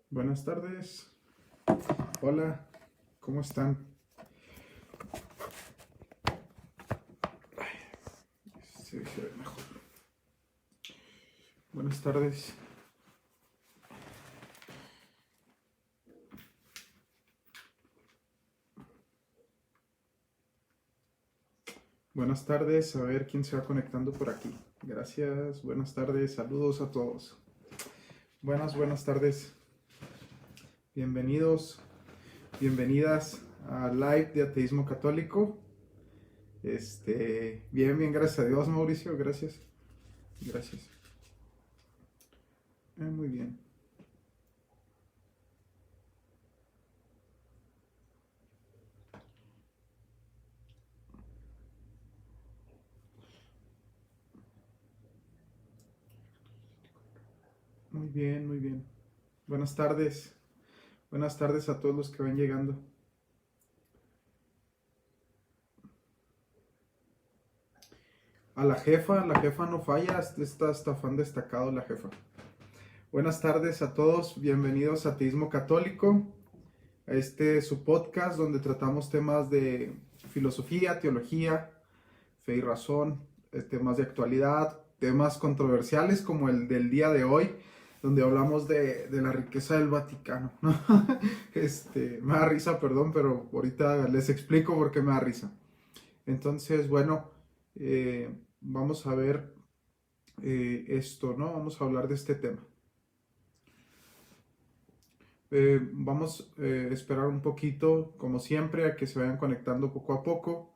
Buenas tardes. Hola, ¿cómo están? Se ve mejor. Buenas tardes. Buenas tardes, a ver quién se va conectando por aquí. Gracias, buenas tardes, saludos a todos. Buenas tardes. Bienvenidos, bienvenidas a Live de Ateísmo Católico. Bien, gracias a Dios, Mauricio, gracias. Gracias. Muy bien. Muy bien, muy bien. Buenas tardes. Buenas tardes a todos los que van llegando. A la jefa no falla, está fan destacado la jefa. Buenas tardes a todos, bienvenidos a Ateísmo Católico, a su podcast donde tratamos temas de filosofía, teología, fe y razón, temas de actualidad, temas controversiales como el del día de hoy, donde hablamos de la riqueza del Vaticano, ¿no? Me da risa, perdón, pero ahorita les explico por qué me da risa. Entonces, bueno, vamos a ver esto, ¿no? Vamos a hablar de este tema. Vamos a esperar un poquito, como siempre, a que se vayan conectando poco a poco.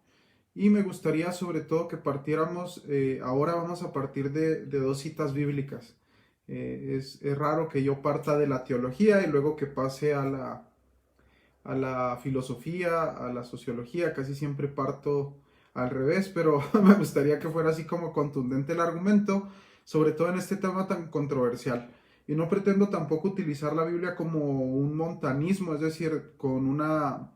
Y me gustaría sobre todo que partiéramos, ahora vamos a partir de dos citas bíblicas. Es raro que yo parta de la teología y luego que pase a la filosofía, a la sociología, casi siempre parto al revés, pero me gustaría que fuera así como contundente el argumento, sobre todo en este tema tan controversial. Y no pretendo tampoco utilizar la Biblia como un montanismo, es decir, con una...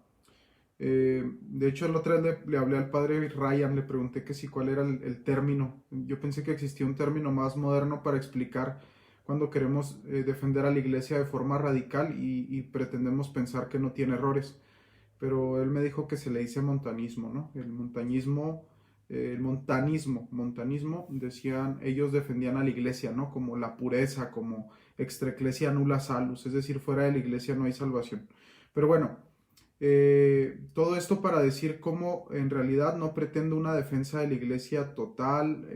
de hecho, el otro día le hablé al padre Ryan, le pregunté que si cuál era el término. Yo pensé que existía un término más moderno para explicar cuando queremos defender a la iglesia de forma radical y pretendemos pensar que no tiene errores. Pero él me dijo que se le dice montanismo, ¿no? El montanismo, decían, ellos defendían a la iglesia, ¿no? Como la pureza, como extra ecclesia nulla salus, es decir, fuera de la iglesia no hay salvación. Pero bueno, todo esto para decir cómo en realidad no pretendo una defensa de la iglesia total,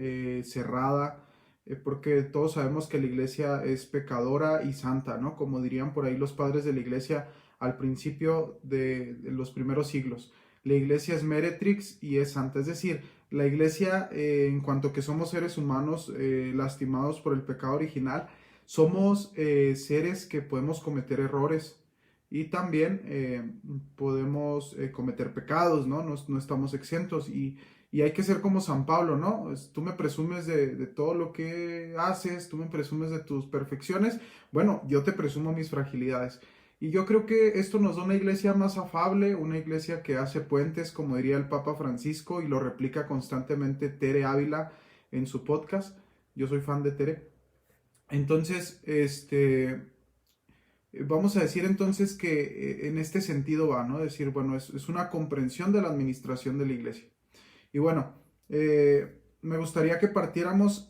cerrada, porque todos sabemos que la iglesia es pecadora y santa, ¿no? Como dirían por ahí los padres de la iglesia al principio de los primeros siglos. La iglesia es meretrix y es santa, es decir, la iglesia, en cuanto que somos seres humanos lastimados por el pecado original, somos seres que podemos cometer errores y también podemos cometer pecados, ¿no? No estamos exentos y hay que ser como San Pablo, ¿no? Tú me presumes de todo lo que haces, tú me presumes de tus perfecciones, bueno, yo te presumo mis fragilidades. Y yo creo que esto nos da una iglesia más afable, una iglesia que hace puentes, como diría el Papa Francisco, y lo replica constantemente Tere Ávila en su podcast. Yo soy fan de Tere. Entonces, vamos a decir entonces que en este sentido va, ¿no? Decir, bueno, es una comprensión de la administración de la iglesia. Y bueno, me gustaría que partiéramos,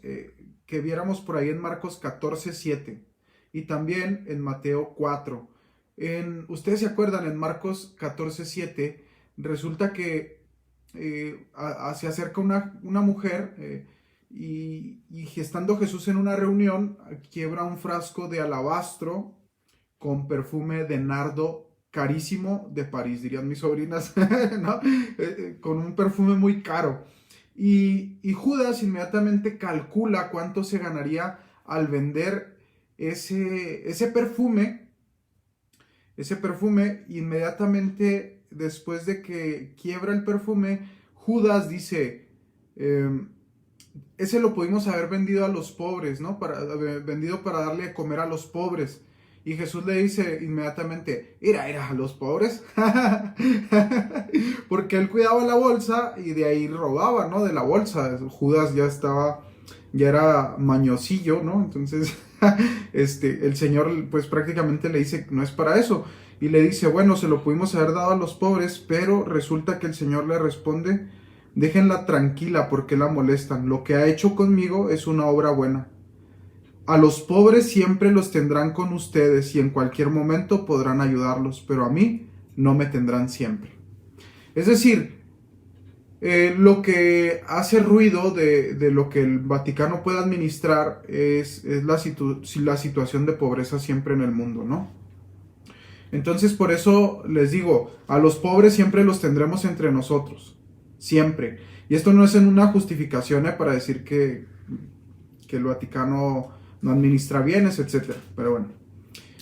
que viéramos por ahí en Marcos 14:7 y también en Mateo 4. Ustedes se acuerdan, en Marcos 14:7 resulta que se acerca una mujer y estando Jesús en una reunión, quiebra un frasco de alabastro con perfume de nardo carísimo de París, dirían mis sobrinas, ¿no? Con un perfume muy caro. Y Judas inmediatamente calcula cuánto se ganaría al vender ese perfume. Ese perfume, inmediatamente después de que quiebra el perfume, Judas dice, ese lo pudimos haber vendido a los pobres, ¿no? Vendido para darle de comer a los pobres. Y Jesús le dice inmediatamente, era a los pobres. Porque él cuidaba la bolsa y de ahí robaba, ¿no? De la bolsa. Judas ya era mañosillo, ¿no? Entonces el Señor pues prácticamente le dice, no es para eso. Y le dice, bueno, se lo pudimos haber dado a los pobres, pero resulta que el Señor le responde, déjenla tranquila porque la molestan. Lo que ha hecho conmigo es una obra buena. A los pobres siempre los tendrán con ustedes y en cualquier momento podrán ayudarlos, pero a mí no me tendrán siempre. Es decir, lo que hace ruido de lo que el Vaticano puede administrar es la situación de pobreza siempre en el mundo, ¿no? Entonces por eso les digo, a los pobres siempre los tendremos entre nosotros, siempre. Y esto no es en una justificación para decir que el Vaticano no administra bienes, etc. Pero bueno,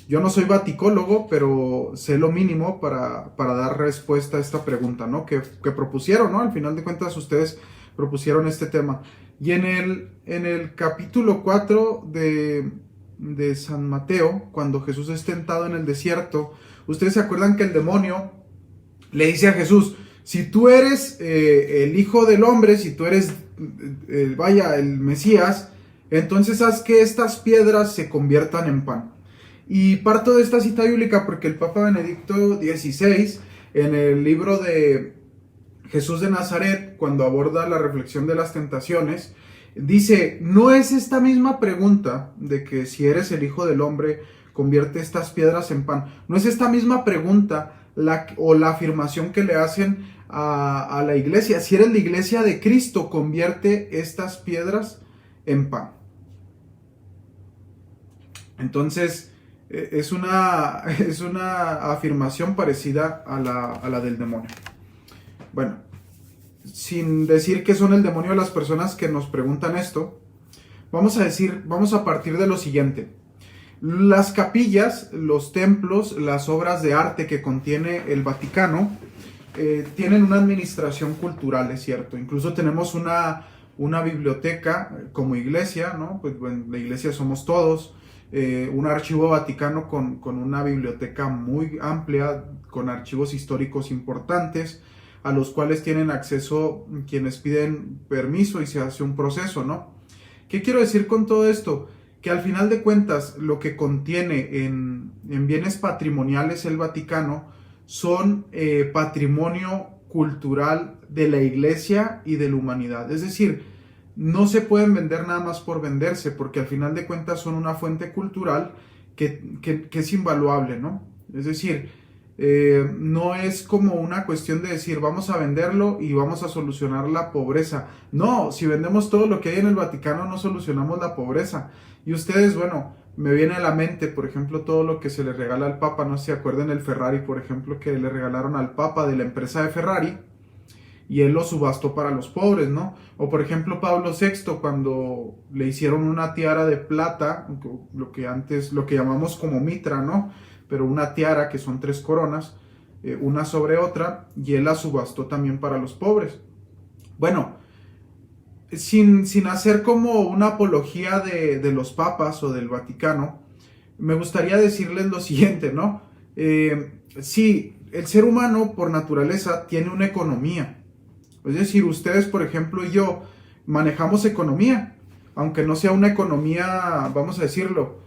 yo no soy vaticólogo, pero sé lo mínimo para dar respuesta a esta pregunta, ¿no? Que propusieron, ¿no? Al final de cuentas ustedes propusieron este tema. Y en el capítulo 4 de San Mateo, cuando Jesús es tentado en el desierto, ustedes se acuerdan que el demonio le dice a Jesús, si tú eres el Hijo del Hombre, si tú eres, el Mesías, entonces haz que estas piedras se conviertan en pan. Y parto de esta cita bíblica porque el Papa Benedicto XVI, en el libro de Jesús de Nazaret, cuando aborda la reflexión de las tentaciones, dice, no es esta misma pregunta de que si eres el Hijo del Hombre, convierte estas piedras en pan. No es esta misma pregunta o la afirmación que le hacen a la iglesia. Si eres la iglesia de Cristo, convierte estas piedras en pan. Entonces, es una afirmación parecida a la del demonio. Bueno, sin decir que son el demonio las personas que nos preguntan esto, vamos a partir de lo siguiente. Las capillas, los templos, las obras de arte que contiene el Vaticano tienen una administración cultural, es cierto. Incluso tenemos una biblioteca como iglesia, ¿no? Pues bueno, la iglesia somos todos. Un archivo vaticano con una biblioteca muy amplia, con archivos históricos importantes, a los cuales tienen acceso quienes piden permiso y se hace un proceso, ¿no? ¿Qué quiero decir con todo esto? Que al final de cuentas lo que contiene en bienes patrimoniales el Vaticano son patrimonio cultural de la iglesia y de la humanidad. Es decir, no se pueden vender nada más por venderse, porque al final de cuentas son una fuente cultural que es invaluable, ¿no? Es decir, no es como una cuestión de decir vamos a venderlo y vamos a solucionar la pobreza. No, si vendemos todo lo que hay en el Vaticano no solucionamos la pobreza. Y ustedes, bueno, me viene a la mente, por ejemplo, todo lo que se le regala al Papa. No sé si se acuerdan el Ferrari, por ejemplo, que le regalaron al Papa de la empresa de Ferrari, y él lo subastó para los pobres, ¿no? O por ejemplo Pablo VI, cuando le hicieron una tiara de plata, lo que llamamos como mitra, ¿no? Pero una tiara que son 3 coronas, una sobre otra, y él la subastó también para los pobres. Bueno, sin hacer como una apología de los papas o del Vaticano, me gustaría decirles lo siguiente, ¿no? Sí, el ser humano por naturaleza tiene una economía. Es decir, ustedes, por ejemplo, y yo manejamos economía, aunque no sea una economía, vamos a decirlo,